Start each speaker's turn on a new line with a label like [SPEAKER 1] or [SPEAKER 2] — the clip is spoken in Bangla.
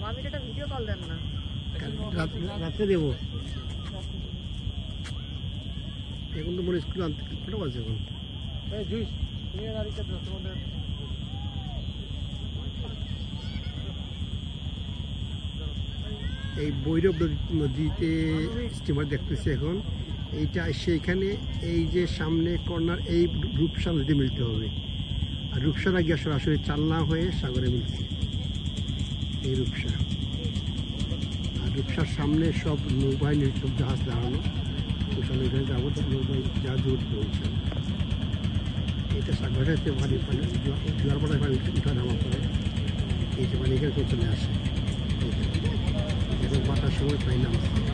[SPEAKER 1] আমি একটা ভিডিও কল দেন না,
[SPEAKER 2] রাত্রে দেবো। এখন তো মনে স্কুল আনতে কটা বাজে এখন? এই ভৈরব নদীতে স্টিমার দেখতেছি এখন। এইটা সেইখানে এই যে সামনে কর্নার এই রূপসা নদীতে মিলতে হবে, আর রূপসাটা গিয়ে সরাসরি চালনা হয়ে সাগরে মিলছে এই রূপসা। আর রূপসার সামনে সব নৌবাহিনীর সব জাহাজ দাঁড়ানো, ওখানে যাবো তো নৌবাহিনী জাহাজ উঠছে। এটা সাগরেতে পানি পানি জোয়ার পাড়ায় পানি উঠা নামা করে, এই যে পানি এখানে চলে আসে, এখন বাটার সময় পানি নামছে।